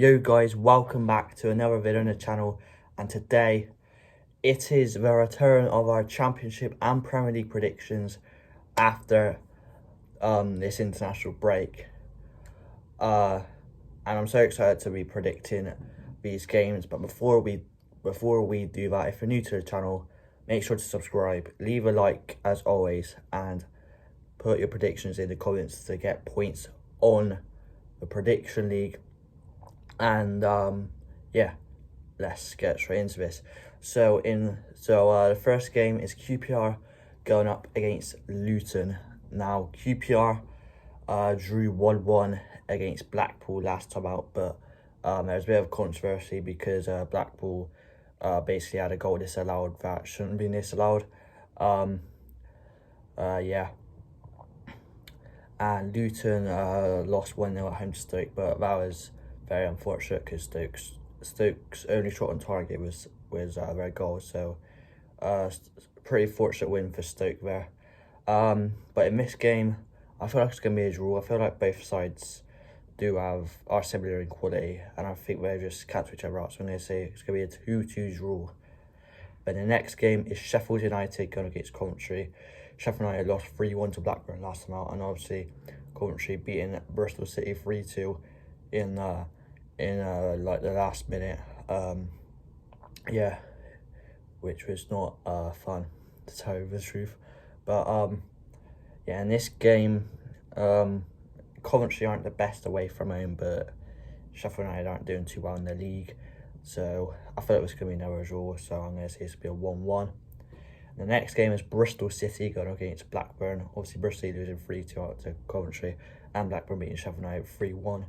Yo guys, welcome back to another video on the channel, and today it is the return of our Championship and Premier League predictions after this international break. And I'm so excited to be predicting these games, but before we do that, if you're new to the channel, make sure to subscribe, leave a like as always, and put your predictions in the comments to get points on the prediction league. And yeah, let's get straight into this. So the first game is QPR going up against Luton. Now QPR drew 1-1 against Blackpool last time out, but there was a bit of controversy because Blackpool basically had a goal disallowed that shouldn't be disallowed. Yeah. And Luton lost 1-0 at home to Stoke, but that was very unfortunate because Stoke's only shot on target was their goal. So pretty fortunate win for Stoke there. But in this game, I feel like it's going to be a draw. I feel like both sides are similar in quality, and I think they just cancel each other out. So I'm going to say it's going to be a 2-2 draw. But the next game is Sheffield United going against Coventry. Sheffield United lost 3-1 to Blackburn last time out, and obviously Coventry beating Bristol City 3-2 in like the last minute. Yeah, which was not fun, to tell you the truth. But yeah, in this game, Coventry aren't the best away from home, but Sheffield United aren't doing too well in the league. So I thought it was going to be another draw, so I'm going to say it's going to be a 1-1. The next game is Bristol City going against Blackburn. Obviously, Bristol losing 3-2 out to Coventry, and Blackburn beating Sheffield United 3-1.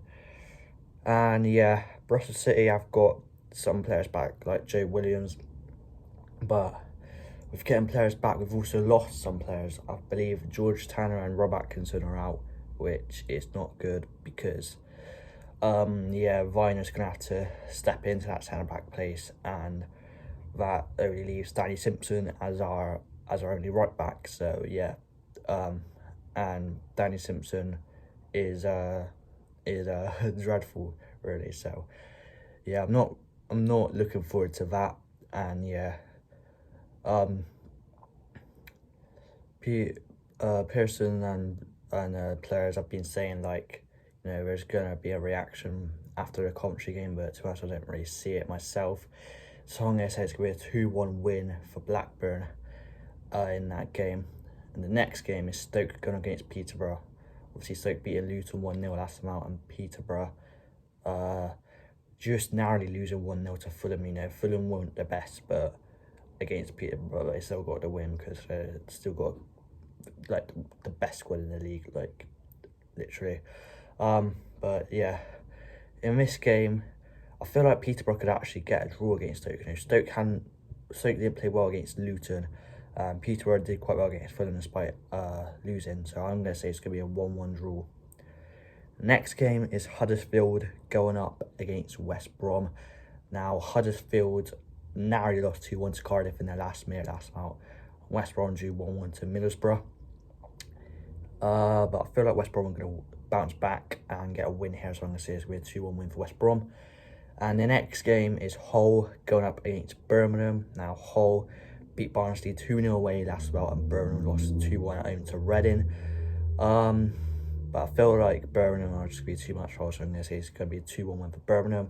And yeah, Bristol City have got some players back, like Joe Williams. But with getting players back, we've also lost some players. I believe George Tanner and Rob Atkinson are out, which is not good because yeah, Viner's going to have to step into that centre-back place, and that only leaves Danny Simpson as our only right back. So yeah, and Danny Simpson is dreadful, really. So yeah, I'm not looking forward to that. And yeah, Pearson and players have been saying, like, you know, there's gonna be a reaction after the Coventry game, but to be honest, I don't really see it myself. So I'm going to say it's going to be a 2-1 win for Blackburn in that game. And the next game is Stoke going against Peterborough. Obviously, Stoke beating Luton 1-0 last time out, and Peterborough just narrowly losing 1-0 to Fulham. You know, Fulham weren't the best, but against Peterborough, they still got the win because they still got like the best squad in the league, like literally. But yeah, in this game, I feel like Peterborough could actually get a draw against Stoke. You know, Stoke didn't play well against Luton. Peterborough did quite well against Fulham despite losing. So I'm going to say it's going to be a 1-1 draw. Next game is Huddersfield going up against West Brom. Now, Huddersfield narrowly lost 2-1 to Cardiff in their last minute last out. West Brom drew 1-1 to Middlesbrough. But I feel like West Brom are going to bounce back and get a win here. So I'm going to say it's going to be a 2-1 win for West Brom. And the next game is Hull going up against Birmingham. Now, Hull beat Barnsley 2-0 away last about, and Birmingham lost 2-1 at home to Reading. But I feel like Birmingham are just going to be too much for us, so I'm going to say it's going to be a 2-1 win for Birmingham.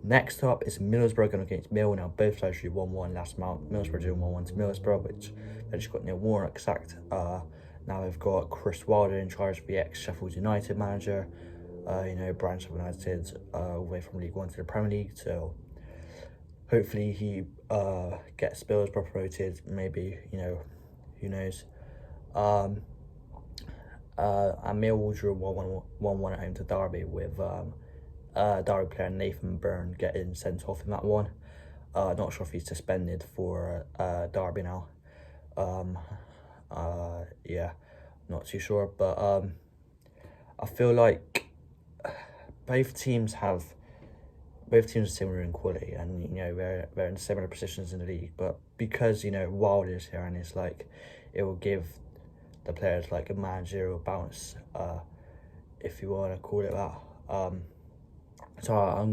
Next up is Middlesbrough going against Mill. Now, both sides drew 1-1 last month. Middlesbrough drew 1-1 to Middlesbrough, which they just got Neil Warnock sacked. Now they've got Chris Wilder in charge of the ex-Sheffield United manager. You know, branch of United away from League One to the Premier League. So hopefully he gets Middlesbrough promoted. Maybe, you know, who knows. And Millwall drew 1-1 at home to Derby, with Derby player Nathan Byrne getting sent off in that one. Not sure if he's suspended for Derby now. Yeah, not too sure, but I feel like both teams are similar in quality, and you know they're in similar positions in the league. But because, you know, Wilder's here, and it's like it will give the players like a managerial bounce, if you want to call it that. So I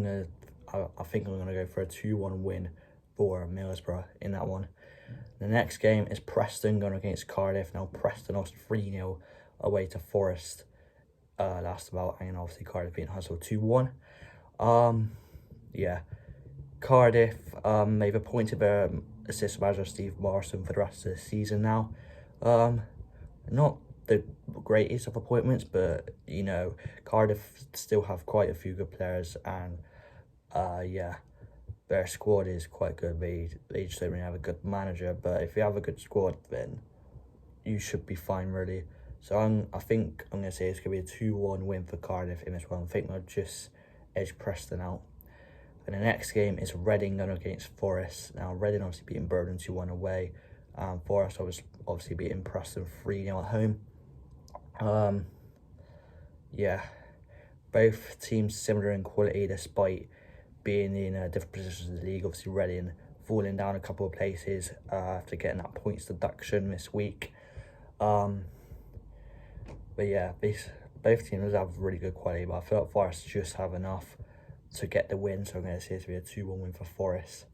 think I'm gonna go for a 2-1 win for Middlesbrough in that one. The next game is Preston going against Cardiff. Now Preston lost 3-0 away to Forest last about, and obviously Cardiff beating Huddersfield 2-1. Yeah, Cardiff they've appointed their assistant manager Steve Morrison for the rest of the season now. Not the greatest of appointments, but you know, Cardiff still have quite a few good players, and yeah, their squad is quite good. They just don't really have a good manager, but if you have a good squad, then you should be fine, really. So I think I'm going to say it's going to be a 2-1 win for Cardiff in this one. I think they'll just edge Preston out. And the next game is Reading going against Forest. Now, Reading obviously beating Birmingham 2-1 away. Forest obviously beating Preston 3-0 at home. Yeah, both teams similar in quality despite being in different positions in the league. Obviously, Reading falling down a couple of places after getting that points deduction this week. But yeah, both teams have really good quality, but I feel like Forest just have enough to get the win, so I'm going to say it's going to be a 2-1 win for Forest.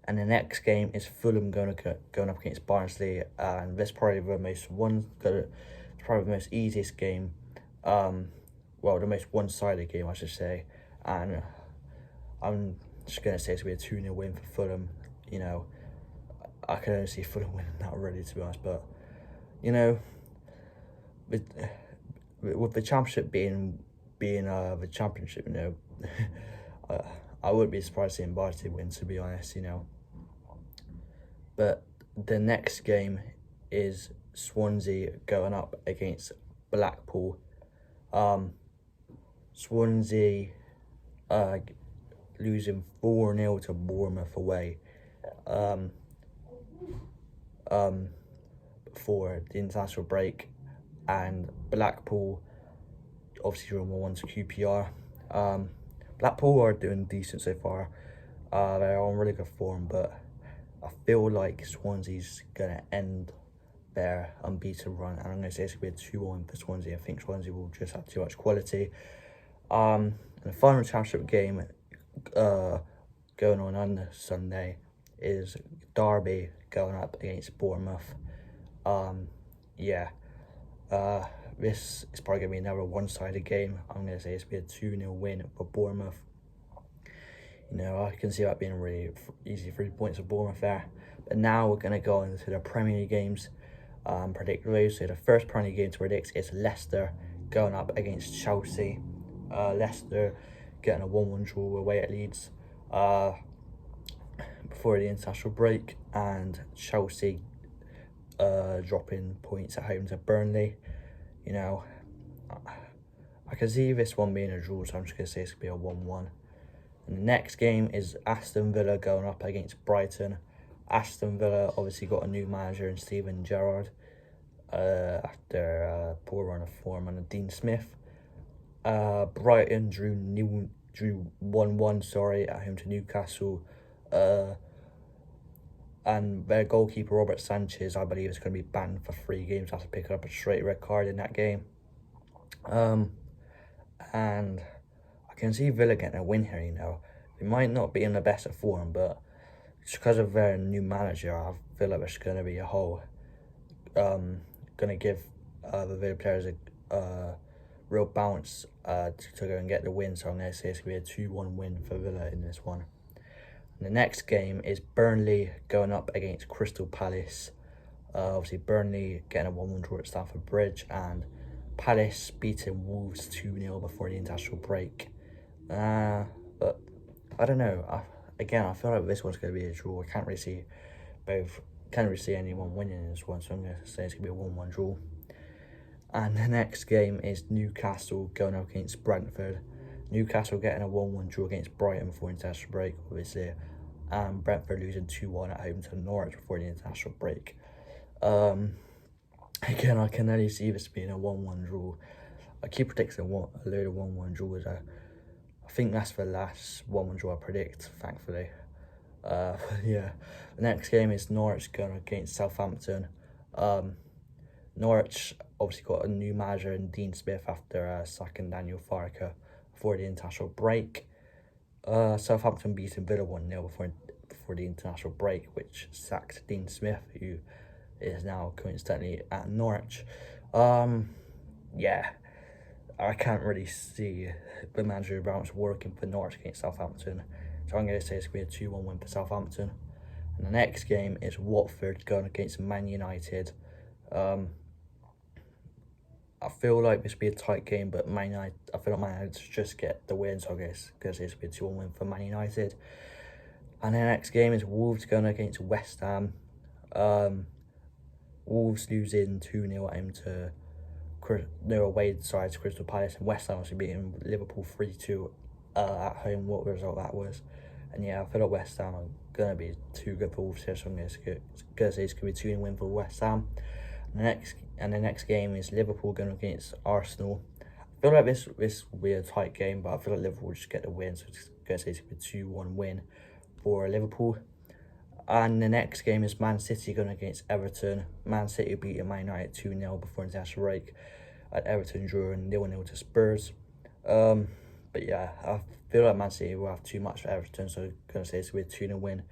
And the next game is Fulham going up against Barnsley, and this is probably the most easiest game. Well, the most one-sided game, I should say, and I'm just going to say it's going to be a 2-0 win for Fulham. You know, I can only see Fulham winning that, really, to be honest, but you know, with the championship being the championship, you know, I wouldn't be surprised seeing Barnsley win, to be honest, you know. But the next game is Swansea going up against Blackpool. Swansea losing 4-0 to Bournemouth away for the international break, and Blackpool obviously drawing 1-1 to QPR. Blackpool are doing decent so far. They're on really good form, but I feel like Swansea's gonna end their unbeaten run, and I'm gonna say it's gonna be a 2-1 for Swansea. I think Swansea will just have too much quality. And the final championship game going on Sunday is Derby going up against Bournemouth. Yeah, this is probably going to be another one-sided game. I'm going to say it's going to be a 2-0 win for Bournemouth. You know, I can see that being a really easy 3 points for Bournemouth there. But now we're going to go into the Premier League games, predict those. So the first Premier League game to predict is Leicester going up against Chelsea. Leicester getting a 1-1 draw away at Leeds before the international break, and Chelsea dropping points at home to Burnley. You know, I can see this one being a draw, so I'm just going to say it's going to be a 1-1. And the next game is Aston Villa going up against Brighton. Aston Villa obviously got a new manager in Steven Gerrard after a poor run of form under Dean Smith. Brighton drew 1-1 at home to Newcastle. And their goalkeeper Robert Sanchez, I believe, is going to be banned for 3 games after picking up a straight red card in that game. And I can see Villa getting a win here, you know. They might not be in the best of form, but just because of their new manager, I feel like there's going to be a whole... going to give the Villa players a real bounce to go and get the win. So I'm going to say it's going to be a 2-1 win for Villa in this one. The next game is Burnley going up against Crystal Palace. Obviously, Burnley getting a 1-1 draw at Stamford Bridge, and Palace beating Wolves 2-0 before the international break. But I don't know. Again, I feel like this one's going to be a draw. I can't really see anyone winning in this one, so I'm going to say it's going to be a 1-1 draw. And the next game is Newcastle going up against Brentford. Newcastle getting a 1-1 draw against Brighton before international break, obviously, and Brentford losing 2-1 at home to Norwich before the international break. Again, I can only see this being a 1-1 draw. I keep predicting a load of 1-1 draws. I think that's the last 1-1 draw I predict, thankfully. Yeah, the next game is Norwich going against Southampton. Norwich obviously got a new manager in Dean Smith after sacking Daniel Farke. I before the international break. Southampton beating Villa 1-0 before the international break, which sacked Dean Smith, who is now coincidentally at Norwich. Yeah, I can't really see the manager bounce working for Norwich against Southampton. So I'm going to say it's going to be a 2-1 win for Southampton. And the next game is Watford going against Man United. I feel like this will be a tight game, but I feel like Man United just get the win, so I guess because it's going to be a 2-1 win for Man United. And the next game is Wolves going against West Ham. Wolves losing 2-0 at home to away side to Crystal Palace, and West Ham obviously beating Liverpool 3-2 at home. What result that was. And yeah, I feel like West Ham are going to be too good for Wolves here, so I'm going to say it's going to be a 2-0 win for West Ham. And the next game is Liverpool going against Arsenal. I feel like this will be a tight game, but I feel like Liverpool will just get the win, so I'm going to say it's going to be a 2-1 win for Liverpool. And the next game is Man City going against Everton. Man City beating Man United 2-0 before international break. At Everton drawing 0-0 to Spurs. But yeah, I feel like Man City will have too much for Everton, so I'm going to say it's going to be a 2-0 win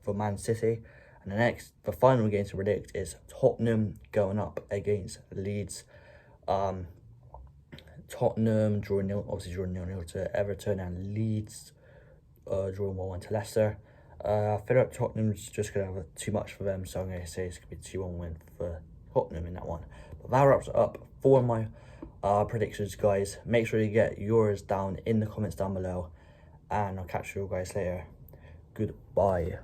for Man City. And the final game to predict is Tottenham going up against Leeds. Tottenham drawing 0-0 to Everton, and Leeds drawing 1-1 to Leicester. I feel like Tottenham's just going to have too much for them, so I'm going to say it's going to be a 2-1 win for Tottenham in that one. But that wraps it up for my predictions, guys. Make sure you get yours down in the comments down below, and I'll catch you guys later. Goodbye.